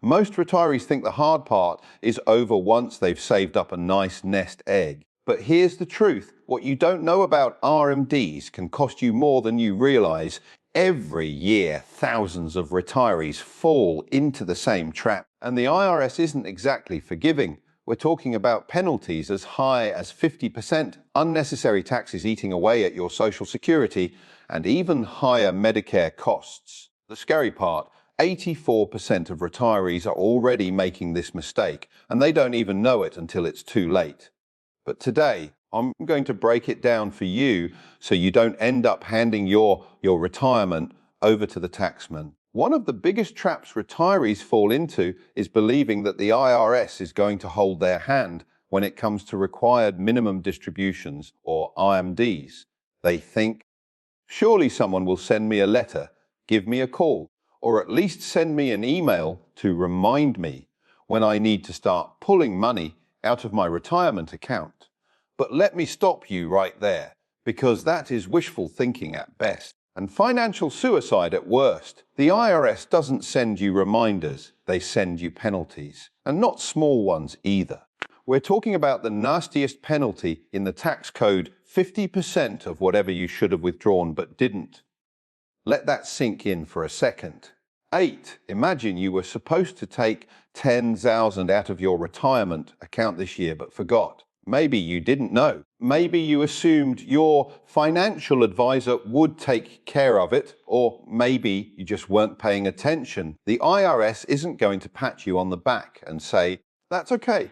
Most retirees think the hard part is over once they've saved up a nice nest egg. But here's the truth. What you don't know about RMDs can cost you more than you realize. Every year, thousands of retirees fall into the same trap. And the IRS isn't exactly forgiving. We're talking about penalties as high as 50%, unnecessary taxes eating away at your Social Security, and even higher Medicare costs. The scary part, 84% of retirees are already making this mistake, and they don't even know it until it's too late. But today, I'm going to break it down for you so you don't end up handing your retirement over to the taxman. One of the biggest traps retirees fall into is believing that the IRS is going to hold their hand when it comes to required minimum distributions, or RMDs. They think, surely someone will send me a letter, give me a call, or at least send me an email to remind me when I need to start pulling money out of my retirement account. But let me stop you right there, because that is wishful thinking at best and financial suicide at worst. The IRS doesn't send you reminders, they send you penalties, and not small ones either. We're talking about the nastiest penalty in the tax code, 50% of whatever you should have withdrawn but didn't. Let that sink in for a second. 8. Imagine you were supposed to take $10,000 out of your retirement account this year but forgot. Maybe you didn't know. Maybe you assumed your financial advisor would take care of it, or maybe you just weren't paying attention. The IRS isn't going to pat you on the back and say, that's okay,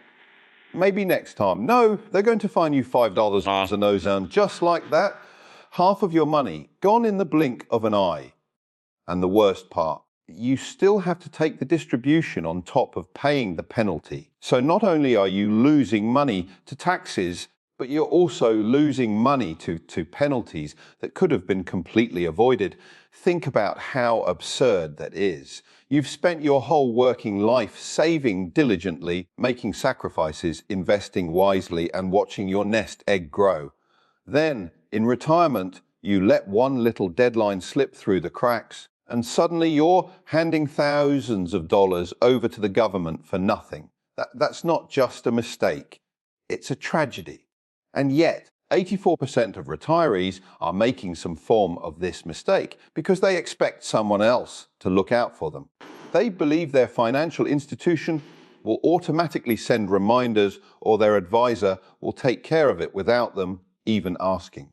maybe next time. No, they're going to fine you $5 a nose down, just like that. Half of your money gone in the blink of an eye. And the worst part, you still have to take the distribution on top of paying the penalty. So not only are you losing money to taxes, but you're also losing money to penalties that could have been completely avoided. Think about how absurd that is. You've spent your whole working life saving diligently, making sacrifices, investing wisely, and watching your nest egg grow. Then, in retirement, you let one little deadline slip through the cracks, and suddenly you're handing thousands of dollars over to the government for nothing. That's not just a mistake, it's a tragedy. And yet, 84% of retirees are making some form of this mistake because they expect someone else to look out for them. They believe their financial institution will automatically send reminders, or their advisor will take care of it without them even asking.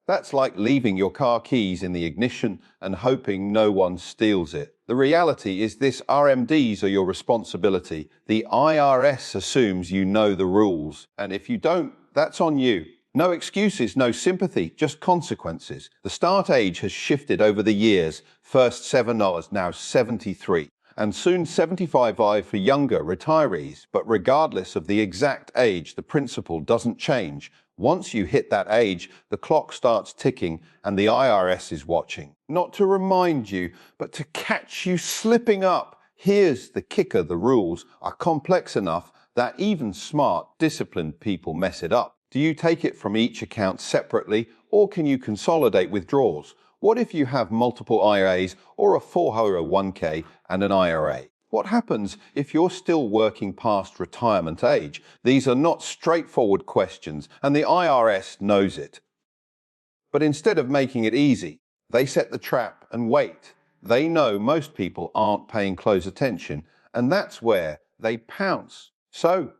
That's like leaving your car keys in the ignition and hoping no one steals it. The reality is this: RMDs are your responsibility. The IRS assumes you know the rules, and if you don't, that's on you. No excuses, no sympathy, just consequences. The start age has shifted over the years. First $7, now 73. And soon 75 for younger retirees. But regardless of the exact age, the principle doesn't change. Once you hit that age, the clock starts ticking and the IRS is watching. Not to remind you, but to catch you slipping up. Here's the kicker: the rules are complex enough that even smart, disciplined people mess it up. Do you take it from each account separately, or can you consolidate withdrawals? What if you have multiple IRAs or a 401k and an IRA? What happens if you're still working past retirement age? These are not straightforward questions, and the IRS knows it. But instead of making it easy, they set the trap and wait. They know most people aren't paying close attention, and that's where they pounce. So,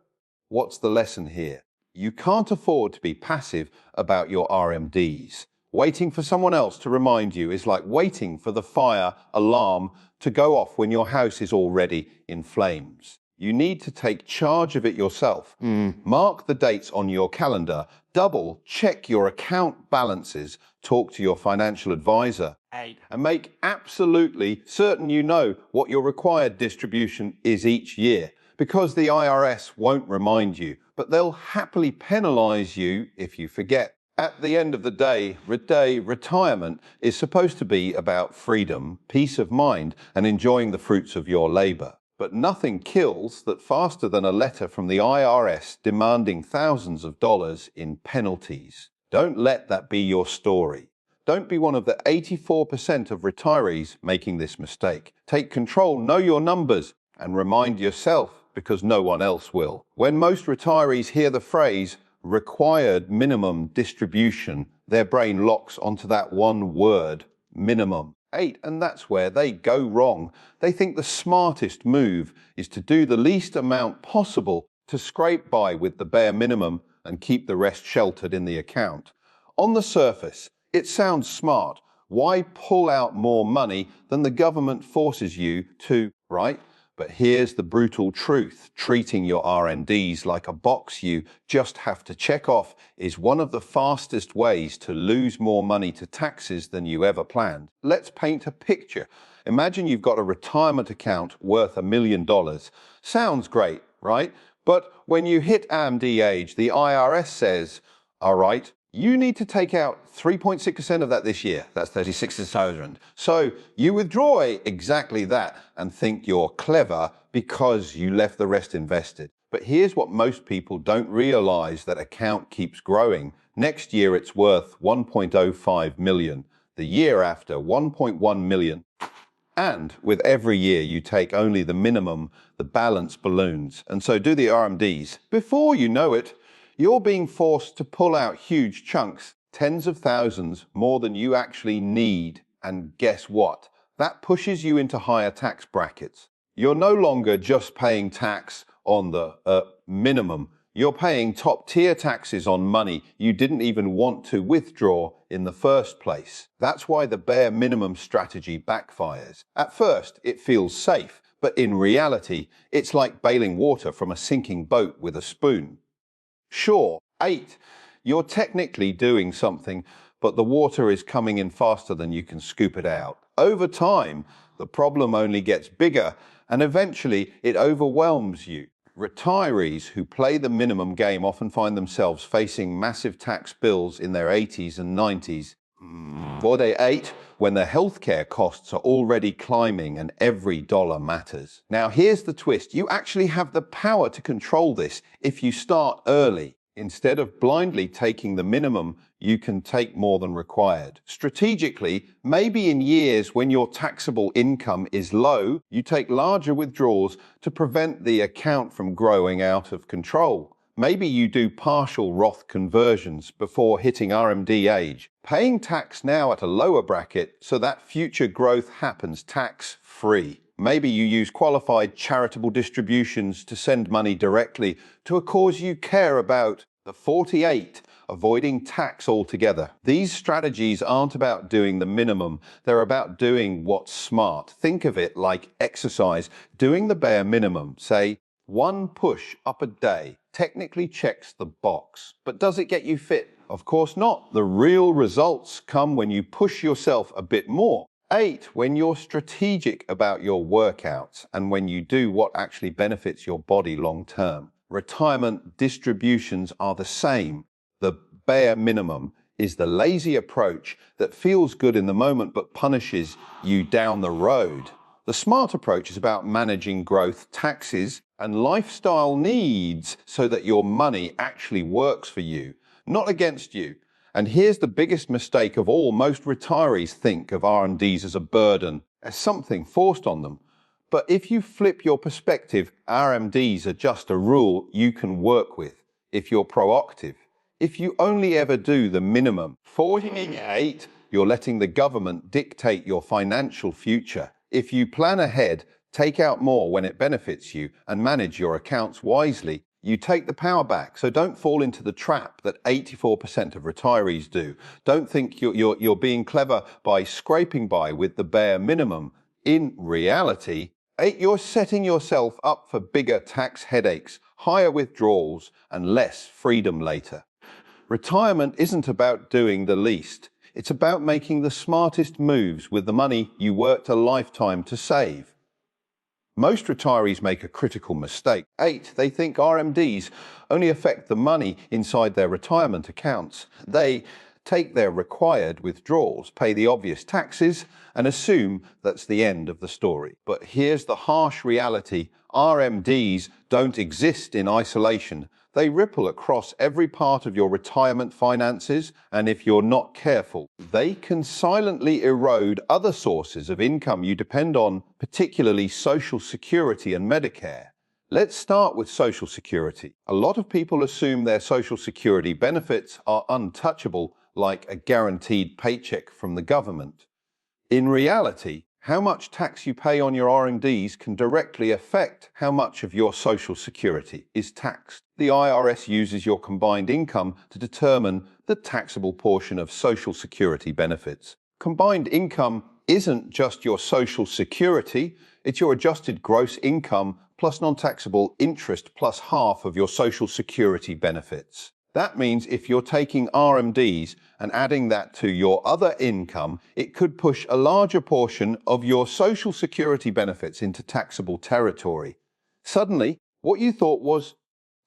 what's the lesson here? You can't afford to be passive about your RMDs. Waiting for someone else to remind you is like waiting for the fire alarm to go off when your house is already in flames. You need to take charge of it yourself. Mark the dates on your calendar, double check your account balances, talk to your financial advisor, and make absolutely certain you know what your required distribution is each year. Because the IRS won't remind you, but they'll happily penalize you if you forget. At the end of the day, retirement is supposed to be about freedom, peace of mind, and enjoying the fruits of your labor. But nothing kills that faster than a letter from the IRS demanding thousands of dollars in penalties. Don't let that be your story. Don't be one of the 84% of retirees making this mistake. Take control, know your numbers, and remind yourself because no one else will. When most retirees hear the phrase required minimum distribution, their brain locks onto that one word, minimum. 8, and that's where they go wrong. They think the smartest move is to do the least amount possible to scrape by with the bare minimum and keep the rest sheltered in the account. On the surface, it sounds smart. Why pull out more money than the government forces you to, right? But here's the brutal truth. Treating your RMDs like a box you just have to check off is one of the fastest ways to lose more money to taxes than you ever planned. Let's paint a picture. Imagine you've got a retirement account worth $1 million. Sounds great, right? But when you hit RMD age, the IRS says, all right, you need to take out 3.6% of that this year. That's 36,000. So you withdraw exactly that and think you're clever because you left the rest invested. But here's what most people don't realize: that account keeps growing. Next year it's worth 1.05 million. The year after, 1.1 million. And with every year you take only the minimum, the balance balloons. And so do the RMDs. Before you know it, you're being forced to pull out huge chunks, tens of thousands, more than you actually need. And guess what? That pushes you into higher tax brackets. You're no longer just paying tax on the minimum. You're paying top-tier taxes on money you didn't even want to withdraw in the first place. That's why the bare minimum strategy backfires. At first, it feels safe, but in reality, it's like bailing water from a sinking boat with a spoon. Sure, 8, you're technically doing something, but the water is coming in faster than you can scoop it out. Over time, the problem only gets bigger, and eventually it overwhelms you. Retirees who play the minimum game often find themselves facing massive tax bills in their 80s and 90s. Or they 8 when their healthcare costs are already climbing and every dollar matters. Now here's the twist. You actually have the power to control this if you start early. Instead of blindly taking the minimum, you can take more than required. Strategically, maybe in years when your taxable income is low, you take larger withdrawals to prevent the account from growing out of control. Maybe you do partial Roth conversions before hitting RMD age, paying tax now at a lower bracket so that future growth happens tax-free. Maybe you use qualified charitable distributions to send money directly to a cause you care about. The 48, avoiding tax altogether. These strategies aren't about doing the minimum, they're about doing what's smart. Think of it like exercise. Doing the bare minimum, say 1 push up a day, technically checks the box. But does it get you fit? Of course not. The real results come when you push yourself a bit more. 8, when you're strategic about your workouts and when you do what actually benefits your body long term. Retirement distributions are the same. The bare minimum is the lazy approach that feels good in the moment but punishes you down the road. The smart approach is about managing growth, taxes, and lifestyle needs so that your money actually works for you, not against you. And here's the biggest mistake of all. Most retirees think of RMDs as a burden, as something forced on them. But if you flip your perspective, RMDs are just a rule you can work with if you're proactive. If you only ever do the minimum, 48, you're letting the government dictate your financial future. If you plan ahead, take out more when it benefits you, and manage your accounts wisely, you take the power back. So don't fall into the trap that 84% of retirees do. Don't think you're being clever by scraping by with the bare minimum. In reality, 8, you're setting yourself up for bigger tax headaches, higher withdrawals, and less freedom later. Retirement isn't about doing the least. It's about making the smartest moves with the money you worked a lifetime to save. Most retirees make a critical mistake. 8, they think RMDs only affect the money inside their retirement accounts. They take their required withdrawals, pay the obvious taxes, and assume that's the end of the story. But here's the harsh reality. RMDs don't exist in isolation. They ripple across every part of your retirement finances, and if you're not careful, they can silently erode other sources of income you depend on, particularly Social Security and Medicare. Let's start with Social Security. A lot of people assume their Social Security benefits are untouchable, like a guaranteed paycheck from the government. In reality, how much tax you pay on your RMDs can directly affect how much of your Social Security is taxed. The IRS uses your combined income to determine the taxable portion of Social Security benefits. Combined income isn't just your Social Security, it's your adjusted gross income plus non-taxable interest plus half of your Social Security benefits. That means if you're taking RMDs and adding that to your other income, it could push a larger portion of your Social Security benefits into taxable territory. Suddenly, what you thought was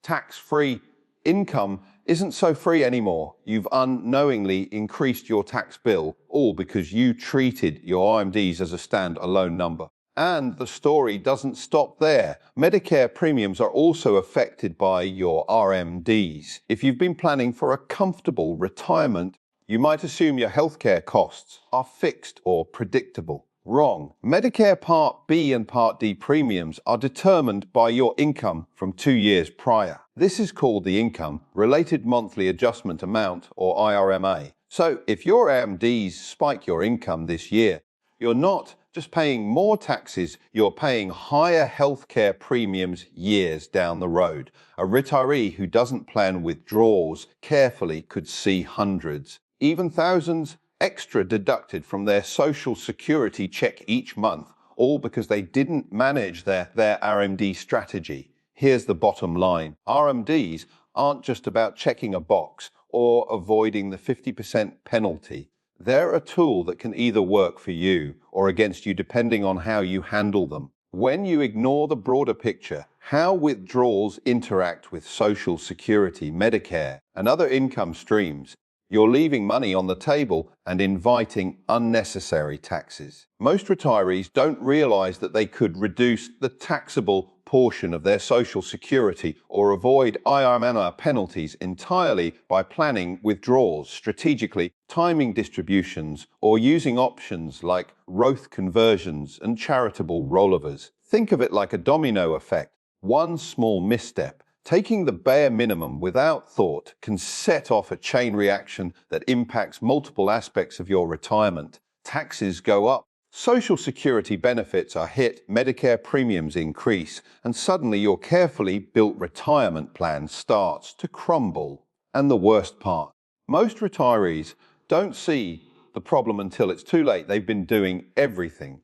tax-free income isn't so free anymore. You've unknowingly increased your tax bill, all because you treated your RMDs as a stand-alone number. And the story doesn't stop there. Medicare premiums are also affected by your RMDs. If you've been planning for a comfortable retirement, you might assume your healthcare costs are fixed or predictable. Wrong. Medicare Part B and Part D premiums are determined by your income from 2 years prior. This is called the Income Related Monthly Adjustment Amount, or IRMA. So if your RMDs spike your income this year, you're not just paying more taxes, you're paying higher healthcare premiums years down the road. A retiree who doesn't plan withdrawals carefully could see hundreds, even thousands extra deducted from their Social Security check each month, all because they didn't manage their RMD strategy. Here's the bottom line. RMDs aren't just about checking a box or avoiding the 50% penalty. They're a tool that can either work for you or against you depending on how you handle them. When you ignore the broader picture, how withdrawals interact with Social Security, Medicare, and other income streams, you're leaving money on the table and inviting unnecessary taxes. Most retirees don't realize that they could reduce the taxable portion of their Social Security or avoid IRMDA penalties entirely by planning withdrawals strategically, timing distributions, or using options like Roth conversions and charitable rollovers. Think of it like a domino effect. One small misstep, taking the bare minimum without thought, can set off a chain reaction that impacts multiple aspects of your retirement. Taxes go up, Social Security benefits are hit, Medicare premiums increase, and suddenly your carefully built retirement plan starts to crumble. And the worst part, most retirees don't see the problem until it's too late. They've been doing everything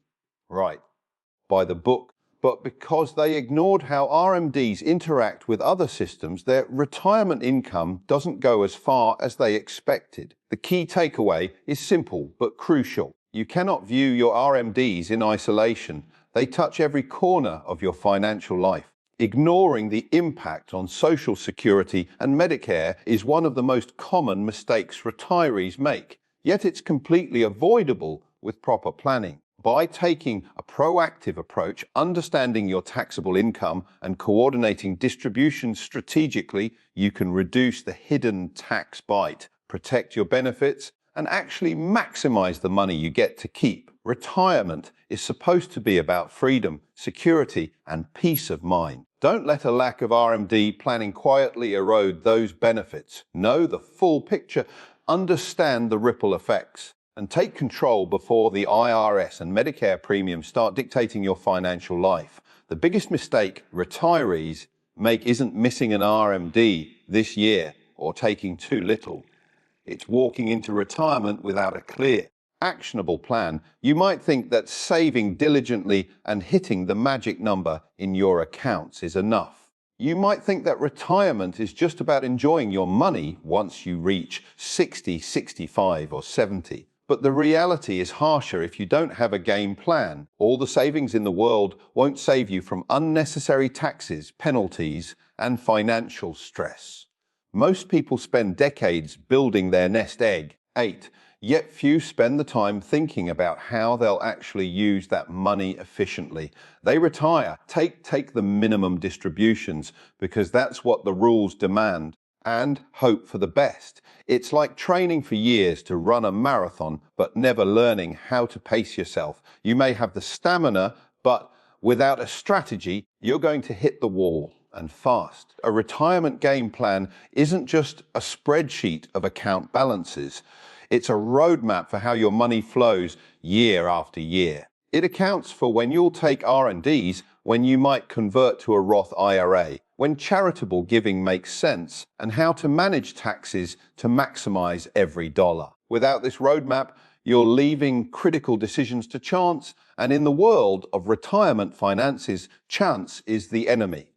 right by the book, but because they ignored how RMDs interact with other systems, their retirement income doesn't go as far as they expected. The key takeaway is simple but crucial. You cannot view your RMDs in isolation. They touch every corner of your financial life. Ignoring the impact on Social Security and Medicare is one of the most common mistakes retirees make, yet it's completely avoidable with proper planning. By taking a proactive approach, understanding your taxable income and coordinating distributions strategically, you can reduce the hidden tax bite, protect your benefits, and actually maximize the money you get to keep. Retirement is supposed to be about freedom, security, and peace of mind. Don't let a lack of RMD planning quietly erode those benefits. Know the full picture, understand the ripple effects, and take control before the IRS and Medicare premiums start dictating your financial life. The biggest mistake retirees make isn't missing an RMD this year or taking too little. It's walking into retirement without a clear, actionable plan. You might think that saving diligently and hitting the magic number in your accounts is enough. You might think that retirement is just about enjoying your money once you reach 60, 65, or 70. But the reality is harsher if you don't have a game plan. All the savings in the world won't save you from unnecessary taxes, penalties, and financial stress. Most people spend decades building their nest egg. 8. Yet few spend the time thinking about how they'll actually use that money efficiently. They retire, take the minimum distributions because that's what the rules demand, and hope for the best. It's like training for years to run a marathon, but never learning how to pace yourself. You may have the stamina, but without a strategy, you're going to hit the wall, and fast. A retirement game plan isn't just a spreadsheet of account balances. It's a roadmap for how your money flows year after year. It accounts for when you'll take R&Ds, when you might convert to a Roth IRA, when charitable giving makes sense, and how to manage taxes to maximize every dollar. Without this roadmap, you're leaving critical decisions to chance, and in the world of retirement finances, chance is the enemy.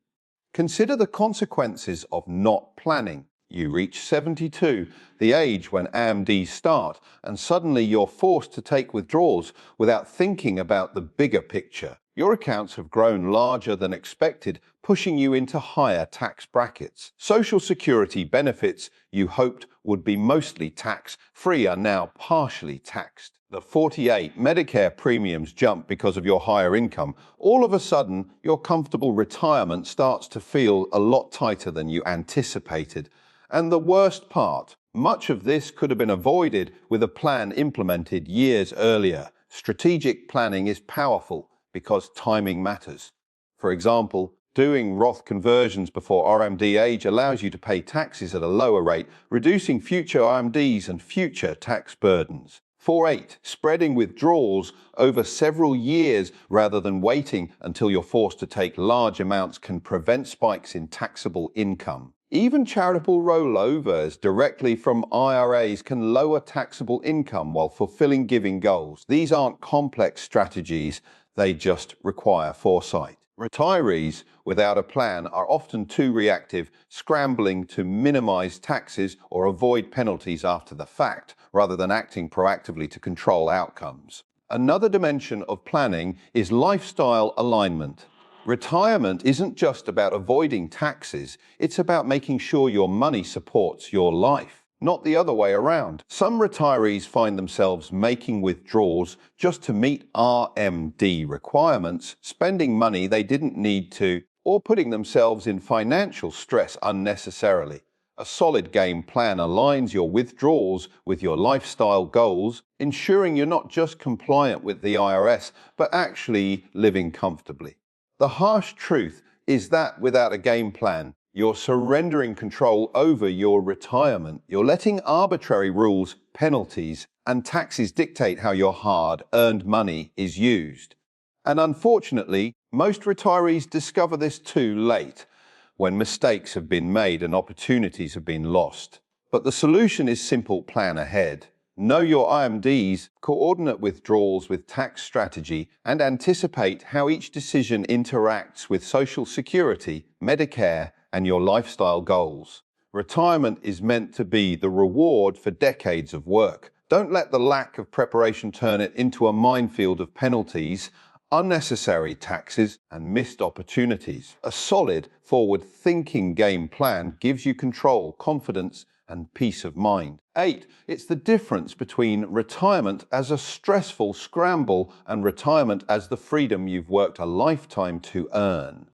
Consider the consequences of not planning. You reach 72, the age when RMDs start, and suddenly you're forced to take withdrawals without thinking about the bigger picture. Your accounts have grown larger than expected, pushing you into higher tax brackets. Social Security benefits you hoped would be mostly tax-free are now partially taxed. The 48 Medicare premiums jump because of your higher income. All of a sudden, your comfortable retirement starts to feel a lot tighter than you anticipated. And the worst part, much of this could have been avoided with a plan implemented years earlier. Strategic planning is powerful because timing matters. For example, doing Roth conversions before RMD age allows you to pay taxes at a lower rate, reducing future RMDs and future tax burdens. 4.8. Spreading withdrawals over several years rather than waiting until you're forced to take large amounts can prevent spikes in taxable income. Even charitable rollovers directly from IRAs can lower taxable income while fulfilling giving goals. These aren't complex strategies, they just require foresight. Retirees without a plan are often too reactive, scrambling to minimize taxes or avoid penalties after the fact, rather than acting proactively to control outcomes. Another dimension of planning is lifestyle alignment. Retirement isn't just about avoiding taxes, it's about making sure your money supports your life, not the other way around. Some retirees find themselves making withdrawals just to meet RMD requirements, spending money they didn't need to, or putting themselves in financial stress unnecessarily. A solid game plan aligns your withdrawals with your lifestyle goals, ensuring you're not just compliant with the IRS, but actually living comfortably. The harsh truth is that without a game plan, you're surrendering control over your retirement. You're letting arbitrary rules, penalties, and taxes dictate how your hard-earned money is used. And unfortunately, most retirees discover this too late, when mistakes have been made and opportunities have been lost. But the solution is simple: plan ahead. Know your RMDs, coordinate withdrawals with tax strategy, and anticipate how each decision interacts with Social Security, Medicare, and your lifestyle goals. Retirement is meant to be the reward for decades of work. Don't let the lack of preparation turn it into a minefield of penalties, unnecessary taxes, and missed opportunities. A solid, forward-thinking game plan gives you control, confidence, and peace of mind. 8. It's the difference between retirement as a stressful scramble and retirement as the freedom you've worked a lifetime to earn.